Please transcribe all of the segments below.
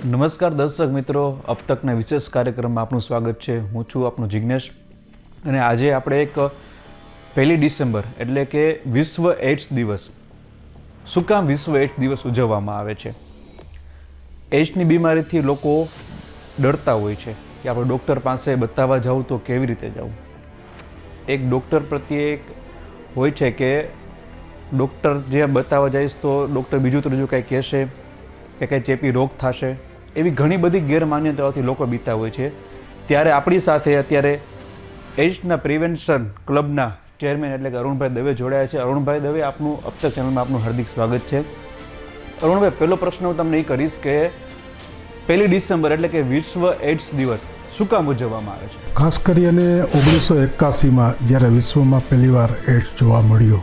નમસ્કાર દર્શક મિત્રો, અબ તકના વિશેષ કાર્યક્રમમાં આપનું સ્વાગત છે. હું છું આપનો જિજ્ઞેશ અને આજે આપણે એક 1 ડિસેમ્બર એટલે કે વિશ્વ એડ્સ દિવસ. શું કામ વિશ્વ એડ્સ દિવસ ઉજવવામાં આવે છે? એડ્સની બીમારીથી લોકો ડરતા હોય છે કે આપણે ડૉક્ટર પાસે બતાવવા જાઉં તો કેવી રીતે જવું. એક ડૉક્ટર પ્રત્યે એક હોય છે કે ડૉક્ટર જે બતાવવા જઈશ તો ડૉક્ટર બીજું ત્રીજું કંઈ કહેશે કે કંઈ ચેપી રોગ થશે, એવી ઘણી બધી ગેરમાન્યતાઓથી લોકો બીતા હોય છે. ત્યારે આપણી સાથે અત્યારે એડ્સના પ્રિવેન્શન ક્લબના ચેરમેન એટલે કે અરુણભાઈ દવે જોડાયા છે. અરુણભાઈ દવે, આપનું અબ તક ચેનલમાં આપનું હાર્દિક સ્વાગત છે. અરુણભાઈ, પહેલો પ્રશ્ન હું તમને એ કરીશ કે 1 ડિસેમ્બર એટલે કે વિશ્વ એડ્સ દિવસ શું કામ ઉજવવામાં આવે છે? ખાસ કરીને 1981માં જ્યારે વિશ્વમાં પહેલીવાર એડ્સ જોવા મળ્યો,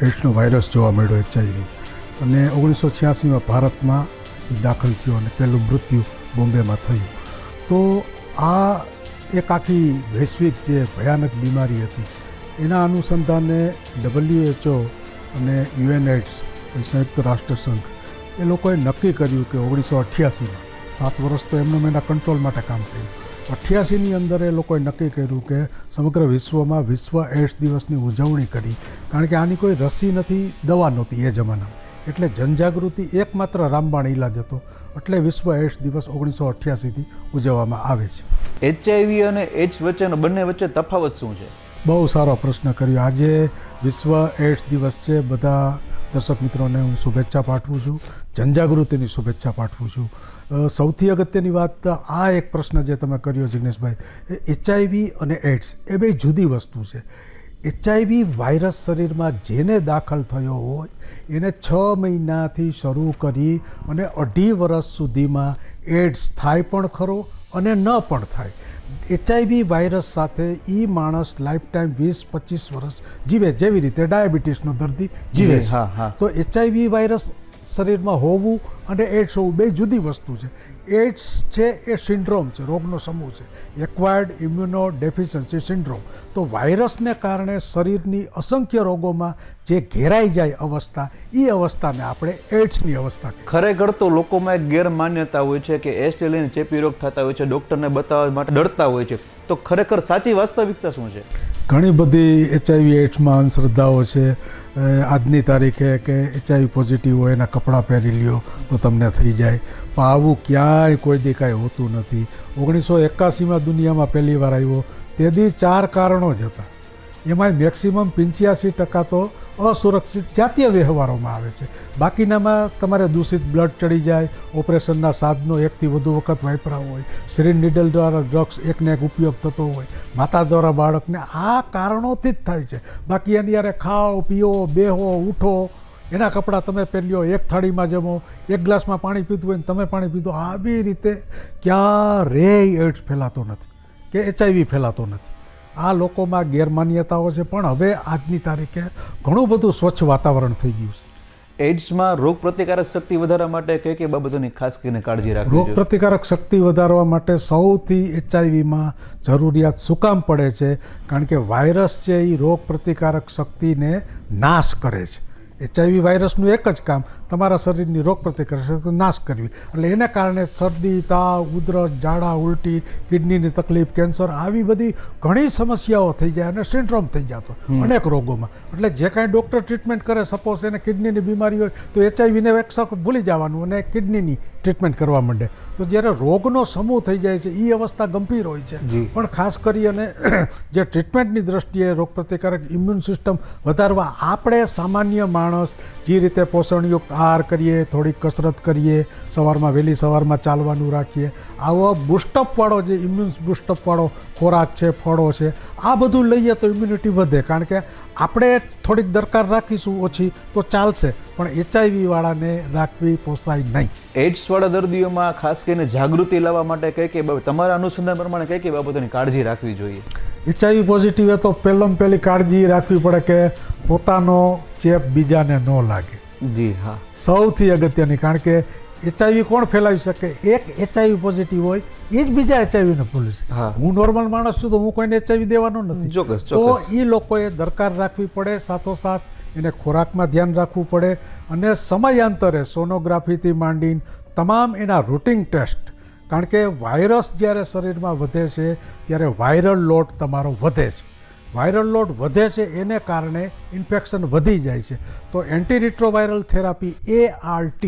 એડ્સનો વાયરસ જોવા મળ્યો HIV, અને 1986માં ભારતમાં દાખલ થયો અને પહેલું મૃત્યુ બોમ્બેમાં થયું. તો આ એક આખી વૈશ્વિક જે ભયાનક બીમારી હતી એના અનુસંધાને WHO અને UNAIDS સંયુક્ત રાષ્ટ્રસંઘ એ લોકોએ નક્કી કર્યું કે 1988માં 7 વર્ષ તો એમનું એના કંટ્રોલ માટે કામ કર્યું. 88ની અંદર એ લોકોએ નક્કી કર્યું કે સમગ્ર વિશ્વમાં વિશ્વ એડ્સ દિવસની ઉજવણી કરી, કારણ કે આની કોઈ રસી નથી, દવા નહોતી એ જમાનામાં, એટલે જનજાગૃતિ એકમાત્ર રામબાણ ઇલાજ હતો. એટલે વિશ્વ એડ્સ દિવસ 1988થી ઉજવવામાં આવે છે. HIV અને એડ્સ વચ્ચેનો બંને વચ્ચે તફાવત શું છે? બહુ સારો પ્રશ્ન કર્યો. આજે વિશ્વ એડ્સ દિવસ છે. બધા દર્શક મિત્રોને હું શુભેચ્છા પાઠવું છું, જનજાગૃતિની શુભેચ્છા પાઠવું છું. સૌથી અગત્યની વાત, આ એક પ્રશ્ન જે તમે કર્યો જિગ્નેશભાઈ, HIV અને એડ્સ એ બે જુદી વસ્તુ છે. HIV વાયરસ શરીરમાં જેને દાખલ થયો હોય એને 6 મહિનાથી શરૂ કરી અને 2.5 વર્ષ સુધીમાં એડ્સ થાય પણ ખરો અને ન પણ થાય. HIV વાયરસ સાથે એ માણસ લાઈફ ટાઈમ 20-25 વર્ષ જીવે, જેવી રીતે ડાયાબિટીસનો દર્દી જીવે છે. તો HIV વાયરસ શરીરમાં હોવું અને એડ્સ હોવું બે જુદી વસ્તુ છે. એડ્સ છે એ સિન્ડ્રોમ છે, રોગનો સમૂહ છે, એક્વાયર્ડ ઇમ્યુનો ડેફિશિયન્સી સિન્ડ્રોમ. તો વાયરસને કારણે શરીરની અસંખ્ય રોગોમાં જે ઘેરાઈ જાય અવસ્થા, એ અવસ્થાને આપણે એડ્સની અવસ્થા કહીએ. ખરેખર તો લોકોમાં એક ગેરમાન્યતા હોય છે કે એડ્સ લઈને ચેપી રોગ થતા હોય છે, ડૉક્ટરને બતાવવા માટે ડરતા હોય છે. તો ખરેખર સાચી વાસ્તવિકતા શું છે? ઘણી બધી HIV એડ્સમાં અંધશ્રદ્ધાઓ છે. આજની તારીખે કે HIV પોઝિટિવ હોય એના કપડાં પહેરી લ્યો તો તમને થઈ જાય, પણ આવું ક્યાંય કોઈ દી કાંઈ હોતું નથી. 1981માં દુનિયામાં પહેલી વાર આવ્યો, તેથી 4 કારણો જ હતા. એમાં મેક્સિમમ 85% તો અસુરક્ષિત જાતીય વ્યવહારોમાં આવે છે. બાકીનામાં તમારે દૂષિત બ્લડ ચડી જાય, ઓપરેશનના સાધનો એકથી વધુ વખત વાપરા હોય, સિરિંજ નીડલ દ્વારા ડ્રગ્સ એકને એક ઉપયોગ થતો હોય, માતા દ્વારા બાળકને, આ કારણોથી જ થાય છે. બાકી એની યારે ખાઓ પીઓ, બેહો ઉઠો, એના કપડાં તમે પહેર્યો, એક થાળીમાં જમો, એક ગ્લાસમાં પાણી પીતું હોય ને તમે પાણી પીધો, આવી રીતે ક્યારેય એડ્સ ફેલાતો નથી કે HIV ફેલાતો નથી. આ લોકોમાં ગેરમાન્યતાઓ છે, પણ હવે આજની તારીખે ઘણું બધું સ્વચ્છ વાતાવરણ થઈ ગયું છે. એડ્સમાં રોગ પ્રતિકારક શક્તિ વધારવા માટે કઈ કઈ બાબતોની ખાસ કરીને કાળજી રાખવી જોઈએ? રોગ પ્રતિકારક શક્તિ વધારવા માટે સૌથી HIVમાં જરૂરિયાત શું કામ પડે છે? કારણ કે વાયરસ છે એ રોગ પ્રતિકારક શક્તિને નાશ કરે છે. HIV વાયરસનું એક જ કામ તમારા શરીરની રોગ પ્રતિકારક શક્તિ નાશ કરવી. એટલે એને કારણે શરદી, તાવ, ઉધરસ, ઝાડા, ઉલટી, કિડનીની તકલીફ, કેન્સર, આવી બધી ઘણી સમસ્યાઓ થઈ જાય અને સિન્ડ્રોમ થઈ જતો અનેક રોગોમાં. એટલે જે કાંઈ ડૉક્ટર ટ્રીટમેન્ટ કરે, સપોઝ એને કિડનીની બીમારી હોય તો HIVને એક ભૂલી જવાનું અને કિડનીની ટ્રીટમેન્ટ કરવા માંડે. તો જ્યારે રોગનો સમૂહ થઈ જાય છે એ અવસ્થા ગંભીર હોય છે. પણ ખાસ કરી અને જે ટ્રીટમેન્ટની દ્રષ્ટિએ રોગ પ્રતિકારક ઇમ્યુન સિસ્ટમ વધારવા આપણે સામાન્ય માણસ જે રીતે પોષણયુક્ત આહાર કરીએ, થોડીક કસરત કરીએ, સવારમાં વહેલી સવારમાં ચાલવાનું રાખીએ, આવો બુસ્ટઅપવાળો જે ઇમ્યુન બુસ્ટઅપવાળો ખોરાક છે, ફળો છે, આ બધું લઈએ તો ઇમ્યુનિટી વધે. કારણ કે આપણે થોડીક દરકાર રાખીશું ઓછી તો ચાલશે, પણ HIV વાળાને રાખવી પોસાય નહીં. એડ્સ વાળા દર્દીઓમાં ખાસ કરીને જાગૃતિ લાવવા માટે કઈ કઈ બાબત, તમારા અનુસંધાન પ્રમાણે કઈ કઈ બાબતોની કાળજી રાખવી જોઈએ? HIV પોઝિટિવે તો પહેલી કાળજી રાખવી પડે કે પોતાનો ચેપ બીજાને ન લાગે. જી હા, સૌથી અગત્યની. કારણ કે HIV કોણ ફેલાવી શકે? એક HIV પોઝિટિવ હોય એ જ બીજા HIV ને ફેલાવી શકે. હું નોર્મલ માણસ છું તો હું કોઈને HIV દેવાનો નથી. ચોક્કસ. તો એ લોકોએ દરકાર રાખવી પડે. સાથોસાથ એને ખોરાકમાં ધ્યાન રાખવું પડે અને સમયાંતરે સોનોગ્રાફીથી માંડીને તમામ એના રૂટિન ટેસ્ટ, કારણ કે વાયરસ જ્યારે શરીરમાં વધે છે ત્યારે વાયરલ લોડ તમારો વધે છે. વાયરલ લોડ વધે છે એને કારણે ઇન્ફેક્શન વધી જાય છે. તો એન્ટીરિટ્રોવાયરલ થેરાપી ART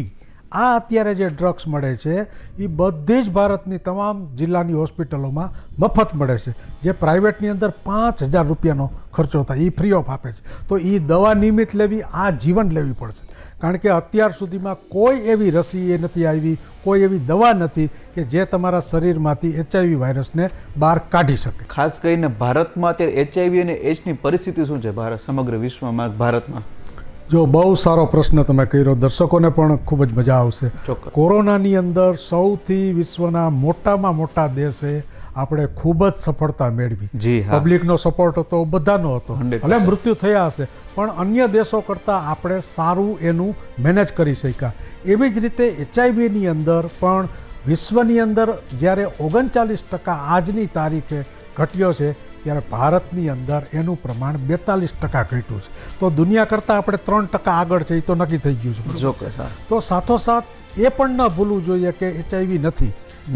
આ અત્યારે જે ડ્રગ્સ મળે છે એ બધી જ ભારતની તમામ જિલ્લાની હોસ્પિટલોમાં મફત મળે છે. જે પ્રાઇવેટની અંદર 5,000 રૂપિયાનો ખર્ચો થાય એ ફ્રી ઓફ આપે છે. તો એ દવા નિયમિત લેવી, આ જીવન લેવી પડશે, કારણ કે અત્યાર સુધીમાં કોઈ એવી રસી એ નથી આવી, કોઈ એવી દવા નથી કે જે તમારા શરીરમાંથી HIV વાયરસને બહાર કાઢી શકે. ખાસ કરીને ભારતમાં અત્યારે HIV અને એઇડ્સની પરિસ્થિતિ શું છે સમગ્ર વિશ્વમાં, ભારતમાં? જો બહુ સારો પ્રશ્ન તમે કર્યો, દર્શકોને પણ ખૂબ જ મજા આવશે. ચોક્કસ. કોરોનાની અંદર સૌથી વિશ્વના મોટામાં મોટા દેશે આપણે ખૂબ જ સફળતા મેળવી. જી હા. પબ્લિકનો સપોર્ટ હતો, બધાનો હતો, 100%. ભલે મૃત્યુ થયા હશે પણ અન્ય દેશો કરતાં આપણે સારું એનું મેનેજ કરી શક્યા. એવી જ રીતે HIVની અંદર પણ વિશ્વની અંદર જ્યારે 39% આજની તારીખે ઘટ્યો છે ત્યારે ભારતની અંદર એનું પ્રમાણ 42% ઘટ્યું છે. તો દુનિયા કરતાં આપણે 3% આગળ છે, એ તો નક્કી થઈ ગયું છે. ચોક્કસ. હા. તો સાથોસાથ એ પણ ન ભૂલવું જોઈએ કે HIV નથી.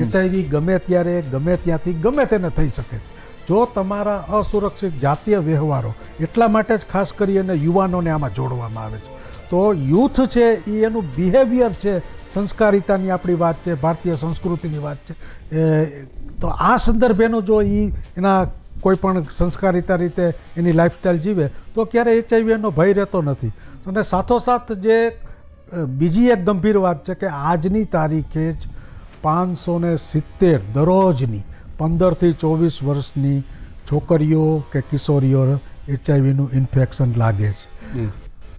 HIV ગમે ત્યારે ગમે ત્યાંથી ગમે તેને થઈ શકે છે. જો તમારા અસુરક્ષિત જાતીય વ્યવહારો, એટલા માટે જ ખાસ કરી અને યુવાનોને આમાં જોડવામાં આવે છે. તો યુથ છે એ એનું બિહેવિયર છે, સંસ્કારિતાની આપણી વાત છે, ભારતીય સંસ્કૃતિની વાત છે. તો આ સંદર્ભેનો જો એના કોઈ પણ સંસ્કારિતા રીતે એની લાઈફસ્ટાઈલ જીવે તો ક્યારે HIVનો ભય રહેતો નથી. અને સાથોસાથ જે બીજી એક ગંભીર વાત છે કે આજની તારીખે જ 570 દરરોજની 15 થી 24 વર્ષની છોકરીઓ કે કિશોરીઓ HIVનું ઇન્ફેક્શન લાગે છે.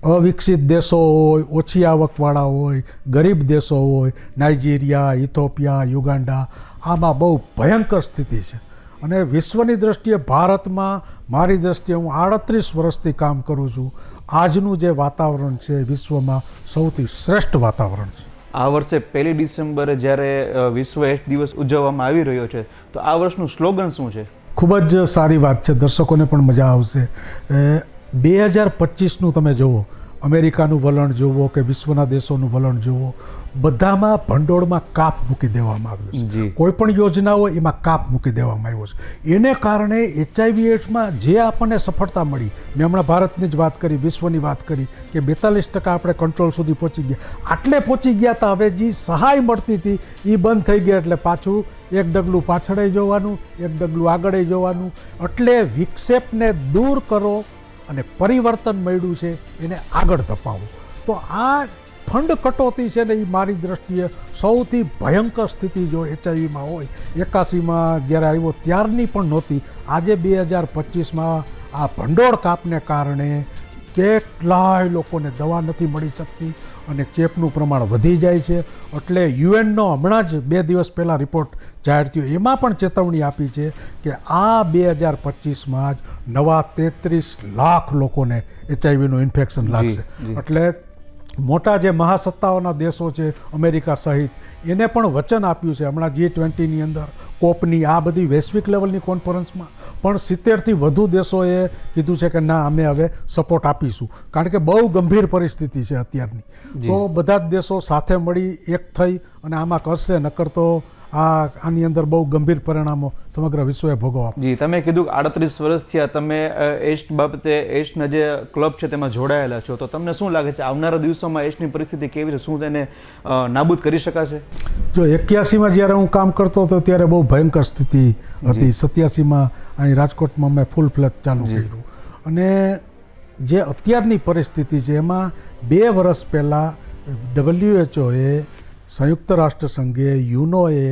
અવિકસિત દેશો હોય, ઓછી આવકવાળા હોય, ગરીબ દેશો હોય, નાઇજીરિયા, ઇથોપિયા, યુગાન્ડા, આમાં બહુ ભયંકર સ્થિતિ છે. અને વિશ્વની દ્રષ્ટિએ ભારતમાં મારી દ્રષ્ટિએ હું 38 વર્ષથી કામ કરું છું, આજનું જે વાતાવરણ છે વિશ્વમાં સૌથી શ્રેષ્ઠ વાતાવરણ છે. આ વર્ષે 1 ડિસેમ્બરે જ્યારે વિશ્વ એઇડ્સ દિવસ ઉજવવામાં આવી રહ્યો છે, તો આ વર્ષનું સ્લોગન શું છે? ખૂબ જ સારી વાત છે, દર્શકોને પણ મજા આવશે. 2025નું તમે જુઓ, અમેરિકાનું વલણ જુઓ કે વિશ્વના દેશોનું વલણ જુઓ, બધામાં ભંડોળમાં કાપ મૂકી દેવામાં આવ્યો છે. કોઈ પણ યોજના હોય એમાં કાપ મૂકી દેવામાં આવ્યો છે. એને કારણે HIV એઇડ્સમાં જે આપણને સફળતા મળી, મેં હમણાં ભારતની જ વાત કરી, વિશ્વની વાત કરી કે 42% આપણે કંટ્રોલ સુધી પહોંચી ગયા. આટલે પહોંચી ગયા હતા, હવે જે સહાય મળતી હતી એ બંધ થઈ ગયા, એટલે પાછું એક ડગલું પાછળ જોવાનું, એક ડગલું આગળ જોવાનું. એટલે વિક્ષેપને દૂર કરો અને પરિવર્તન મળ્યું છે એને આગળ ધપાવો. તો આ ફંડ કટોતી છે ને એ મારી દ્રષ્ટિએ સૌથી ભયંકર સ્થિતિ જો HIVમાં હોય, 81માં જ્યારે આવ્યો ત્યારની પણ નહોતી. આજે 2025માં આ ભંડોળ કાપને કારણે કેટલાય લોકોને દવા નથી મળી શકતી અને ચેપનું પ્રમાણ વધી જાય છે. એટલે યુએનનો હમણાં જ 2 દિવસ પહેલાં રિપોર્ટ જાહેર થયો, એમાં પણ ચેતવણી આપી છે કે આ 2025માં જ નવા 33 લાખ લોકોને HIVનું ઇન્ફેક્શન લાગશે. એટલે મોટા જે મહાસત્તાઓના દેશો છે, અમેરિકા સહિત, એને પણ વચન આપ્યું છે હમણાં G20ની અંદર, કોપની આ બધી વૈશ્વિક લેવલની કોન્ફરન્સમાં પણ 70થી વધુ દેશોએ કીધું છે કે ના, અમે હવે સપોર્ટ આપીશું, કારણ કે બહુ ગંભીર પરિસ્થિતિ છે અત્યારની. તો બધા જ દેશો સાથે મળી એક થઈ અને આમાં કરશે, નકર તો આની અંદર બહુ ગંભીર પરિણામો સમગ્ર વિશ્વએ ભોગવવા. જી, તમે કીધું કે 38 વર્ષથી તમે એઇડ્સ બાબતે, એઇડ્સના જે ક્લબ છે તેમાં જોડાયેલા છો, તો તમને શું લાગે છે આવનારા દિવસોમાં એઇડ્સની પરિસ્થિતિ કેવી છે? શું તેને નાબૂદ કરી શકાશે? જો 81માં જ્યારે હું કામ કરતો હતો ત્યારે બહુ ભયંકર સ્થિતિ હતી. 87માં અહીં રાજકોટમાં મેં ફૂલ ફ્લેજ ચાલુ કર્યું. અને જે અત્યારની પરિસ્થિતિ છે એમાં 2 વર્ષ પહેલાં WHOએ, સંયુક્ત રાષ્ટ્ર સંઘે, યુનોએ,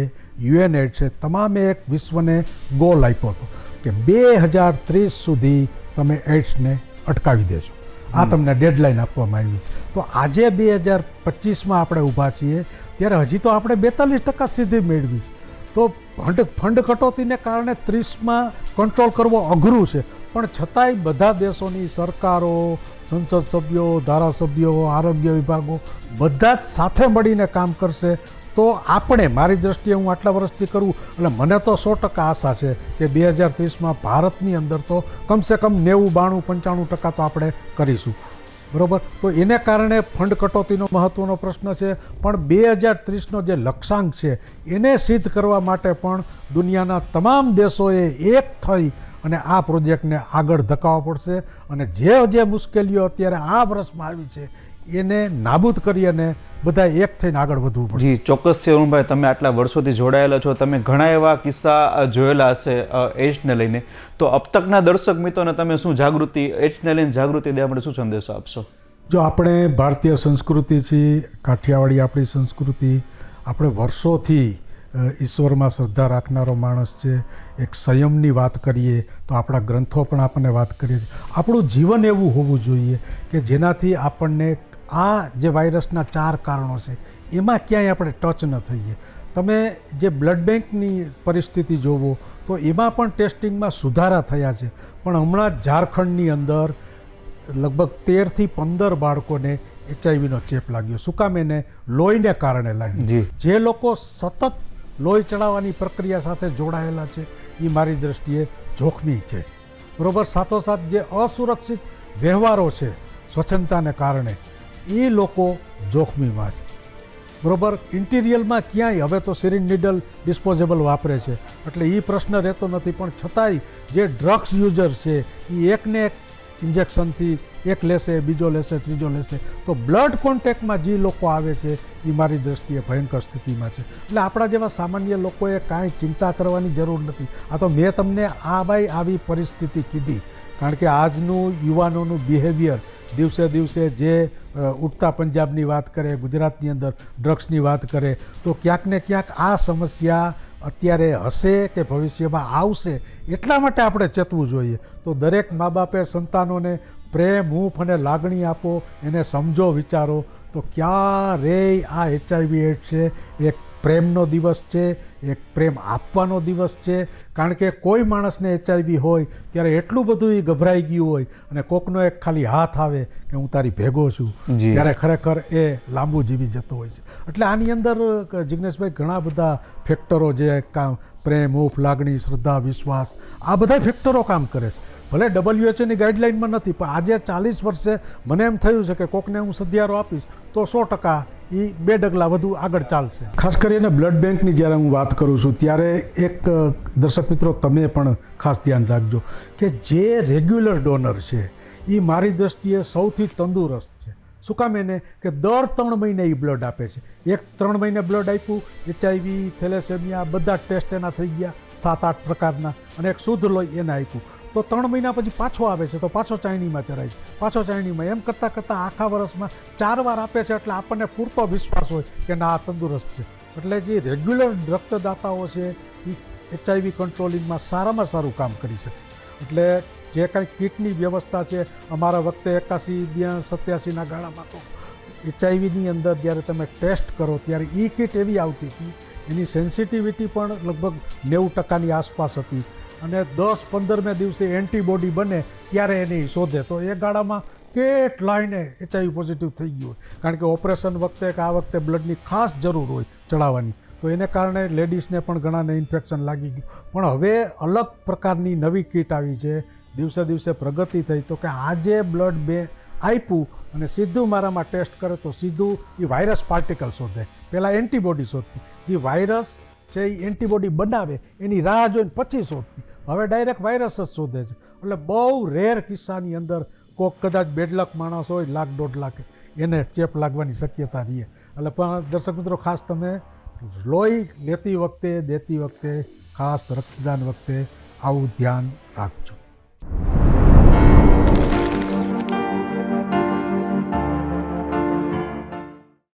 UNAIDSએ તમામે એક વિશ્વને ગોલ આપ્યો હતો કે 2030 સુધી તમે એઇડ્સને અટકાવી દેજો. આ તમને ડેડલાઇન આપવામાં આવી. તો આજે 2025માં આપણે ઊભા છીએ ત્યારે હજી તો આપણે 42% સિદ્ધિ મેળવી છે. તો ફંડ કટોતીને કારણે 30માં કંટ્રોલ કરવો અઘરું છે, પણ છતાંય બધા દેશોની સરકારો, સંસદ સભ્યો, ધારાસભ્યો, આરોગ્ય વિભાગો બધા જ સાથે મળીને કામ કરશે તો આપણે, મારી દ્રષ્ટિએ હું આટલા વર્ષથી કરું એટલે મને તો 100% આશા છે કે 2030માં ભારતની અંદર તો કમસે કમ 90, 92, 95% તો આપણે કરીશું. બરાબર. તો એને કારણે ફંડ કટોતીનો મહત્ત્વનો પ્રશ્ન છે, પણ 2030નો જે લક્ષ્યાંક છે એને સિદ્ધ કરવા માટે પણ દુનિયાના તમામ દેશોએ એક થઈ અને આ પ્રોજેક્ટને આગળ ધકાવવા પડશે, અને જે મુશ્કેલીઓ અત્યારે આ વર્ષમાં આવી છે એને નાબૂદ કરી અને બધા એક થઈને આગળ વધવું પડશે. જી ચોક્કસ છે અરુણભાઈ, તમે આટલા વર્ષોથી જોડાયેલા છો, તમે ઘણા એવા કિસ્સા જોયેલા હશે એઇડ્સને લઈને, તો અબ તકના દર્શક મિત્રોને તમે શું જાગૃતિ, એઇડ્સને લઈને જાગૃતિ દેવા માટે શું સંદેશો આપશો? જો આપણે ભારતીય સંસ્કૃતિ છીએ, કાઠિયાવાડી આપણી સંસ્કૃતિ, આપણે વર્ષોથી ઈશ્વરમાં શ્રદ્ધા રાખનારો માણસ છે. એક સંયમની વાત કરીએ તો આપણા ગ્રંથો પણ આપણને વાત કરીએ છીએ. આપણું જીવન એવું હોવું જોઈએ કે જેનાથી આપણને આ જે વાયરસના 4 કારણો છે એમાં ક્યાંય આપણે ટચ ન થઈએ. તમે જે બ્લડ બેંકની પરિસ્થિતિ જોવો તો એમાં પણ ટેસ્ટિંગમાં સુધારા થયા છે, પણ હમણાં જ ઝારખંડની અંદર લગભગ 13થી 15 બાળકોને HIV ચેપ લાગ્યો. શું કામ? એને લોહીને કારણે લાગ્યો. જે લોકો સતત લોહી ચડાવવાની પ્રક્રિયા સાથે જોડાયેલા છે એ મારી દૃષ્ટિએ જોખમી છે. બરાબર. સાથોસાથ જે અસુરક્ષિત વ્યવહારો છે સ્વચ્છતાને કારણે, એ લોકો જોખમીમાં છે. બરાબર. ઇન્ટિરિયલમાં ક્યાંય હવે તો સિરિંજ નીડલ ડિસ્પોઝેબલ વાપરે છે, એટલે એ પ્રશ્ન રહેતો નથી, પણ છતાંય જે ડ્રગ્સ યુઝર છે એ એકને એક ઇન્જેક્શનથી એક લેશે, બીજો લેશે, ત્રીજો લેશે, તો બ્લડ કોન્ટેક્ટમાં જે લોકો આવે છે એ મારી દૃષ્ટિએ ભયંકર સ્થિતિમાં છે. એટલે આપણા જેવા સામાન્ય લોકોએ કાંઈ ચિંતા કરવાની જરૂર નથી. આ તો મેં તમને આવી પરિસ્થિતિ કીધી કારણ કે આજનું યુવાનોનું બિહેવિયર દિવસે દિવસે જે ઉડતા પંજાબની વાત કરે, ગુજરાતની અંદર ડ્રગ્સની વાત કરે, તો ક્યાંક ને ક્યાંક આ સમસ્યા અત્યારે હશે કે ભવિષ્યમાં આવશે, એટલા માટે આપણે ચેતવું જોઈએ. તો દરેક મા બાપે સંતાનોને પ્રેમ, હૂંફ અને લાગણી આપો, એને સમજો, વિચારો, તો ક્યારેય આ HIV એઇડ્સ છે એક પ્રેમનો દિવસ છે, એક પ્રેમ આપવાનો દિવસ છે. કારણ કે કોઈ માણસને HIV હોય ત્યારે એટલું બધું એ ગભરાઈ ગયું હોય, અને કોકનો એક ખાલી હાથ આવે કે હું તારી ભેગો છું, ત્યારે ખરેખર એ લાંબુ જીવી જતો હોય છે. એટલે આની અંદર જિગ્નેશભાઈ ઘણા બધા ફેક્ટરો, જે પ્રેમ, હૂંફ, લાગણી, શ્રદ્ધા, વિશ્વાસ, આ બધા ફેક્ટરો કામ કરે છે. ભલે WHOની ગાઈડલાઇનમાં નથી, પણ આજે 40 વર્ષે મને એમ થયું છે કે કોકને હું સધિયારો આપીશ તો 100% એ 2 ડગલા વધુ આગળ ચાલશે. ખાસ કરીને બ્લડ બેંકની જ્યારે હું વાત કરું છું ત્યારે એક દર્શક મિત્રો તમે પણ ખાસ ધ્યાન રાખજો કે જે રેગ્યુલર ડોનર છે એ મારી દ્રષ્ટિએ સૌથી તંદુરસ્ત છે. શું કામ? એને કે દર 3 મહિને એ બ્લડ આપે છે. એક 3 મહિને બ્લડ આપ્યું, HIV, થેલેસેમિયા બધા ટેસ્ટ એના થઈ ગયા 7-8 પ્રકારના, અને એક શુદ્ધ લોહી એને આપ્યું, તો 3 મહિના પછી પાછો આવે છે તો પાછો ચાયણીમાં ચરાય છે, પાછો ચાયણીમાં, એમ કરતાં કરતાં આખા વર્ષમાં 4 વાર આપે છે. એટલે આપણને પૂરતો વિશ્વાસ હોય કે ના, આ તંદુરસ્ત છે. એટલે જે રેગ્યુલર રક્તદાતાઓ છે એ HIV કંટ્રોલિંગમાં સારામાં સારું કામ કરી શકે. એટલે જે કાંઈ કીટની વ્યવસ્થા છે, અમારા વખતે 81-87ના ગાળામાં તો HIV અંદર જ્યારે તમે ટેસ્ટ કરો ત્યારે એ કીટ એવી આવતી હતી, એની સેન્સિટિવિટી પણ લગભગ 90%ની આસપાસ હતી, અને 10-15મે દિવસે એન્ટીબોડી બને ત્યારે એની શોધે. તો એ ગાળામાં કેટલાયને HIV પોઝિટિવ થઈ ગયું હોય, કારણ કે ઓપરેશન વખતે કે આ વખતે બ્લડની ખાસ જરૂર હોય ચડાવવાની, તો એને કારણે લેડીઝને પણ ઘણાને ઇન્ફેક્શન લાગી ગયું. પણ હવે અલગ પ્રકારની નવી કીટ આવી છે, દિવસે દિવસે પ્રગતિ થઈ, તો કે આજે બ્લડ આપ્યું અને સીધું મારામાં ટેસ્ટ કરે તો સીધું એ વાયરસ પાર્ટિકલ શોધે. પહેલાં એન્ટીબોડી શોધતી, જે વાયરસ છે એ એન્ટીબોડી બનાવે એની રાહ જોઈને પછી શોધતી, હવે ડાયરેક્ટ વાયરસ જ શોધે છે. એટલે બહુ રેર કિસ્સાની અંદર કોક કદાચ બેડલક માણસ હોય 1-1.5 લાખ એને ચેપ લાગવાની શક્યતા રહે. એટલે પણ દર્શક મિત્રો ખાસ તમે લોહી લેતી વખતે, દેતી વખતે, ખાસ રક્તદાન વખતે આવું ધ્યાન રાખજો.